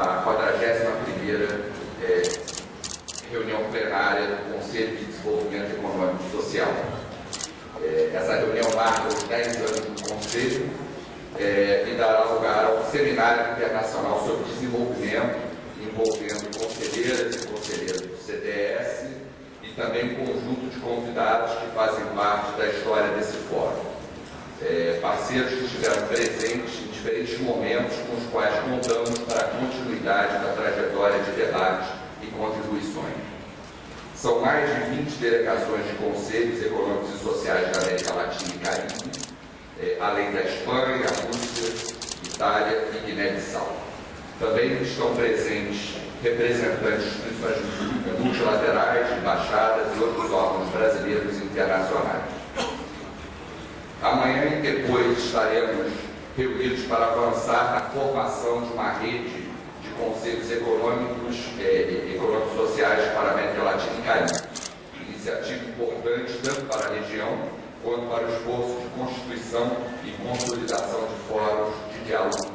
a 41ª reunião plenária do Conselho de Desenvolvimento Econômico e Social. Essa reunião marca os 10 anos do Conselho e dará lugar ao Seminário Internacional sobre Desenvolvimento, envolvendo conselheiras e conselheiros do CDS e também um conjunto de convidados que fazem parte da história desse fórum. Parceiros que estiveram presentes em diferentes momentos com os quais contamos para a continuidade da trajetória de debates e contribuições. São mais de 20 delegações de conselhos econômicos e sociais da América Latina e Caribe, além da Espanha, Rússia, Itália e Guiné-Bissau. Também estão presentes representantes de instituições multilaterais, embaixadas e outros órgãos brasileiros e internacionais. Amanhã e depois estaremos reunidos para avançar na formação de uma rede de conselhos econômicos e sociais para a América Latina e Caribe. Iniciativa importante tanto para a região quanto para o esforço de constituição e consolidação de fóruns de diálogo.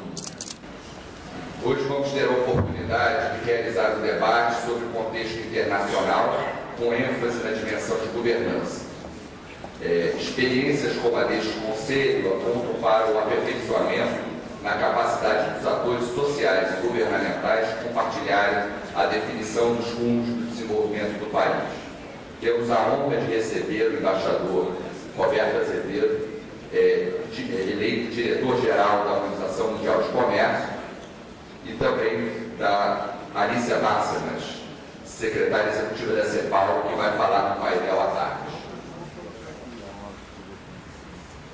Hoje vamos ter a oportunidade de realizar um debate sobre o contexto internacional com ênfase na dimensão de governança. Experiências como a deste Conselho apontam para o aperfeiçoamento na capacidade dos atores sociais e governamentais compartilharem a definição dos rumos do desenvolvimento do país. Temos a honra de receber o embaixador Roberto Azevedo, eleito diretor-geral da Organização Mundial de Comércio, e também da Alicia Bárcenas, secretária executiva da CEPAL, que vai falar no painel à tarde.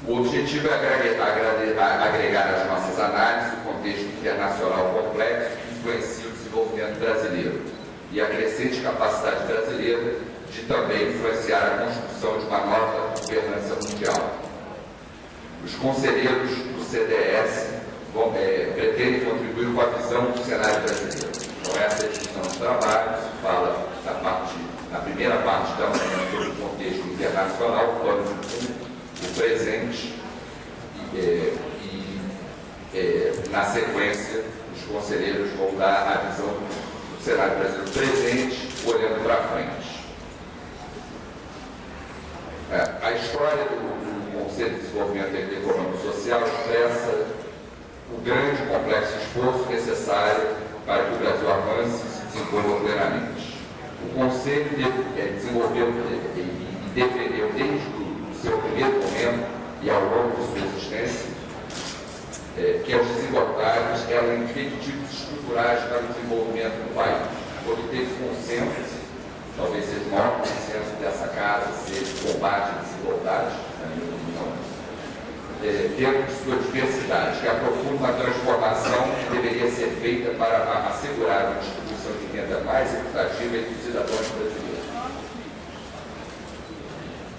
O objetivo é agregar às nossas análises o contexto internacional complexo que influencia o desenvolvimento brasileiro e a crescente capacidade brasileira de também influenciar a construção de uma nova governança mundial. Os conselheiros do CDS pretendem contribuir com a visão do cenário brasileiro. Então, essa é a discussão de trabalho, se fala na primeira parte da manhã sobre o contexto internacional, o presente na sequência, os conselheiros vão dar a visão do cenário brasileiro presente, olhando para frente. A história do Conselho de Desenvolvimento Econômico e Social expressa o grande e complexo esforço necessário para que o Brasil avance e se desenvolva plenamente. O Conselho desenvolveu e defendeu desde o seu primeiro momento e ao longo de sua existência que as desigualdades eram impeditivos estruturais para o desenvolvimento do país. Obteve consenso, talvez seja o maior consenso dessa casa, seja o combate à desigualdade, na minha opinião, dentro de sua diversidade, que aprofunda uma transformação que deveria ser feita para assegurar uma distribuição de renda mais equitativa entre os cidadãos brasileiros.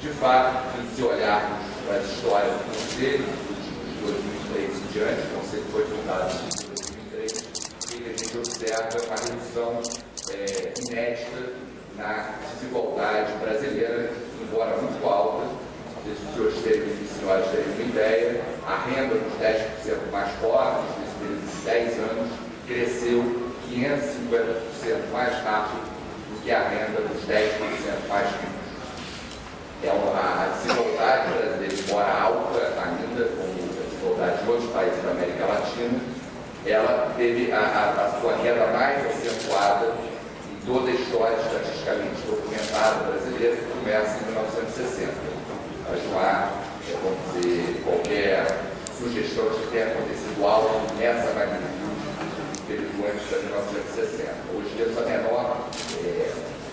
De fato, se olharmos para a história do Conselho, de 2003 em diante, o Conselho foi fundado em 2003, e a gente observa uma redução inédita na desigualdade brasileira, embora muito alta. Se os senhores terem uma ideia, a renda dos 10% mais pobres, nesse período de 10 anos, cresceu 550% mais rápido do que a renda dos 10% mais ricos. A desigualdade brasileira, embora alta ainda, como a desigualdade de outros países da América Latina, ela teve a sua queda mais acentuada em toda a história estatisticamente documentada brasileira, que começa em 1960. Mas não há, vamos dizer, qualquer sugestão de que tenha acontecido algo nessa magnitude no período antes de 1960. Hoje temos a menor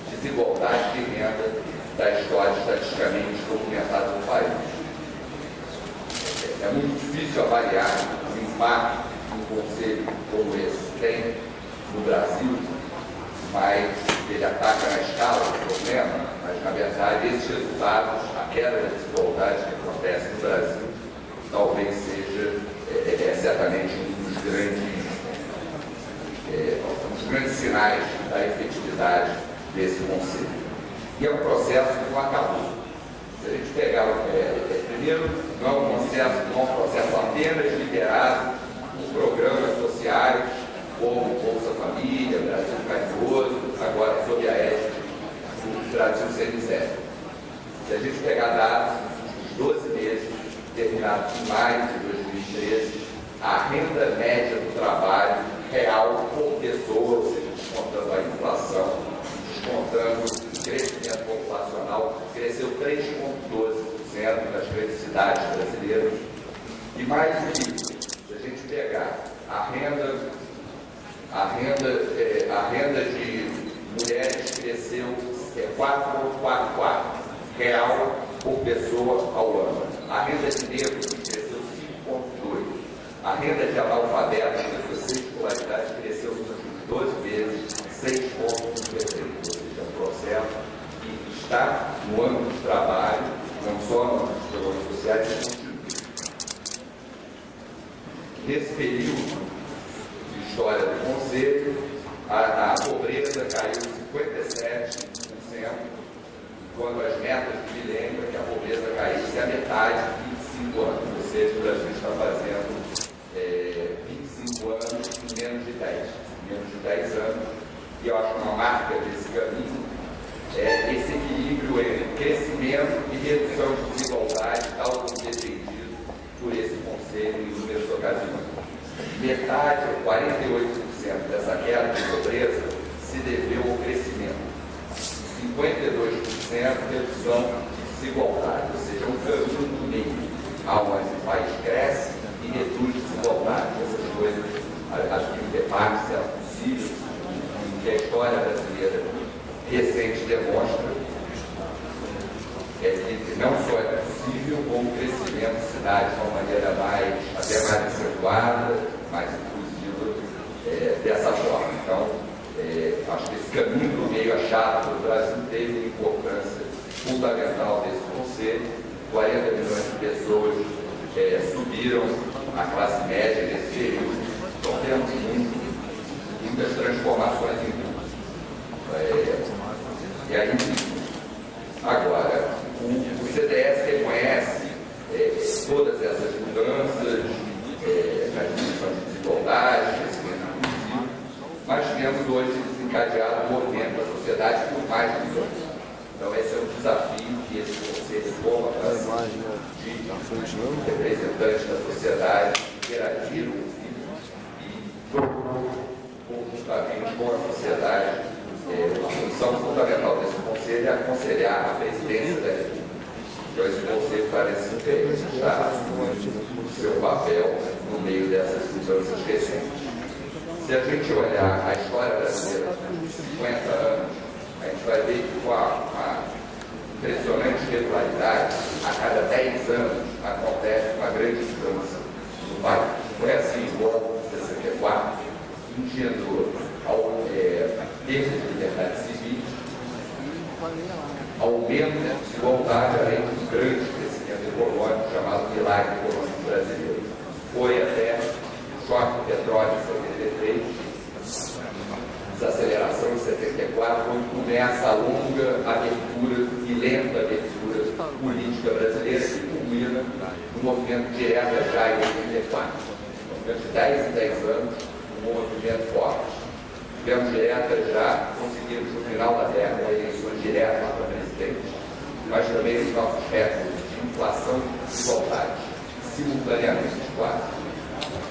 desigualdade de renda da história estatisticamente documentada no país. É muito difícil avaliar o impacto que um conselho como esse tem no Brasil, mas ele ataca na escala do problema, mas na verdade esses resultados, a queda da desigualdade que acontece no Brasil, talvez seja certamente um dos grandes sinais da efetividade desse conselho. E é um processo que não acabou. Se a gente pegar, primeiro, não é um processo apenas liderado por programas sociais, como Bolsa por pessoa, ou seja, descontando a inflação, descontando o crescimento populacional, cresceu 3,12% nas grandes cidades brasileiras. E mais do que isso, se a gente pegar a renda de mulheres cresceu 4,44 real por pessoa ao ano. A renda de negros cresceu 5,2. A renda de analfabetos, com sua escolaridade, cresceu nos últimos 12 meses 6,53. Ou seja, é um processo que está no âmbito do trabalho, não só no âmbito dos programas sociais, mas continua. Nesse período de história do Conselho, a pobreza caiu 57%, quando as metas do milênio é que a pobreza caísse a metade em 25 anos. Ou seja, o Brasil está fazendo 25 anos em menos de 10 anos. E eu acho que uma marca desse caminho é esse equilíbrio entre crescimento e redução de desigualdade, tal como defendido por esse Conselho em inúmeras ocasiões. Metade, 48% dessa queda de pobreza se deveu ao crescimento. 52% redução de desigualdade, ou seja, um caminho do meio, onde o país cresce e reduz desigualdade. Essas coisas, acho que o debate é possível, e que a história brasileira recente demonstra que não só é possível, como o crescimento de cidades de uma maneira até mais acentuada, mais inclusiva, dessa forma. Então, acho que esse caminho do meio achado do Brasil teve importância fundamental desse Conselho. 40 milhões de pessoas subiram a classe média nesse período. Então, temos muitas transformações em tudo. E aí, agora, o CDS reconhece todas essas mudanças na diminuição de desigualdade, crescimento inclusivo, mas temos hoje desencadeado o movimento da sociedade por mais de anos. Então, esse é o desafio que esse Conselho toma para si, de representantes da sociedade interagiram e procurou conjuntamente com a sociedade. A função fundamental desse Conselho é aconselhar a presidência da República. Então, esse Conselho parece estar assumindo o seu papel no meio dessas mudanças recentes. Se a gente olhar a história brasileira de 50 anos, a gente vai ver que com uma impressionante regularidade, a cada 10 anos acontece uma grande mudança no país. Foi assim, igual em 64, que engendrou perda de liberdade civil, aumento da desigualdade, além de um grande crescimento econômico chamado milagre econômico brasileiro. Foi até o choque do petróleo em 73, desaceleração em 74, quando começa a longa abertura e lenta abertura política brasileira, que culmina no movimento direta já em 84. Então, de 10 em 10 anos, um movimento forte. Tivemos direta já, conseguimos no final da década eleições diretas para presidente, mas também os nossos recordes de inflação e desigualdade, simultaneamente quase.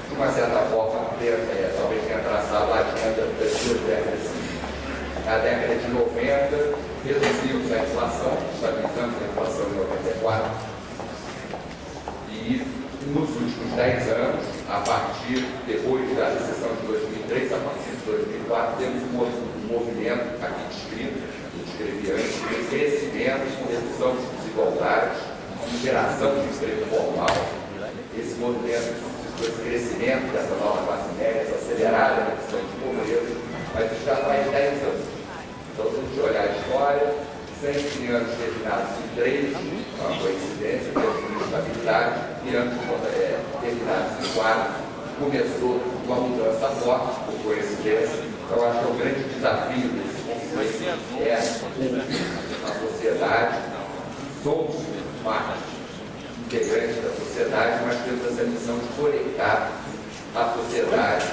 De uma certa forma, talvez tenha traçado a agenda das duas décadas seguintes. Na década de 90, reduzimos a inflação, estabilizamos a inflação em 94, e nos últimos 10 anos, a partir, depois da recessão de 2003, a partir de 2004, temos um movimento aqui descrito, eu descrevi antes, de crescimento com redução de desigualdades, com geração de emprego formal. Esse movimento, esse crescimento dessa nova classe média, acelerada a redução de pobreza, mas isso já faz 10 anos. Então, se a gente olhar a história, 100 anos terminados em 3, uma coincidência, temos uma estabilidade, e anos terminados em 4, começou uma mudança forte, por coincidência. Então, acho que é o grande desafio desse Conselho a sociedade. Somos parte integrante da sociedade, mas temos essa missão de conectar a sociedade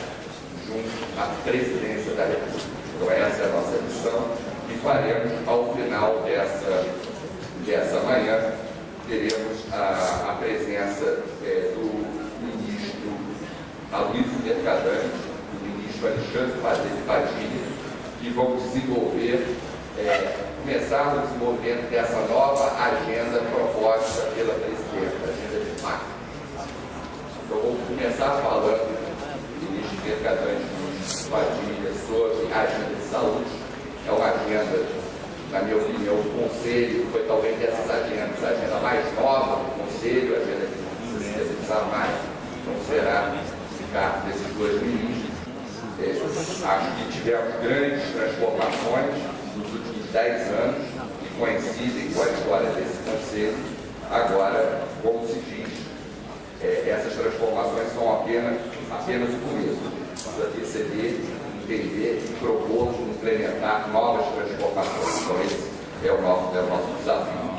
junto à presidência da República. Então, essa é a nossa missão, e faremos, ao final dessa manhã, teremos a presença do ministro Aloysio Mercadante, do ministro ministro Alexandre Padilha, que vão começar o desenvolvimento dessa nova agenda proposta pela presidenta, a agenda de pacto. Então, vou começar falando, ministro Mercadante Padilha, sobre a agenda de saúde. É uma agenda, na minha opinião, o Conselho foi talvez dessas agendas, a agenda mais nova do Conselho, a agenda que não precisa precisar mais, não será ficar desses dois ministros. Acho que tivemos grandes transformações nos últimos 10 anos que coincidem com a história desse Conselho. Agora, como se diz, essas transformações são apenas o começo. Precisa perceber, entender e propor implementar novas transformações. Então, esse é o nosso desafio.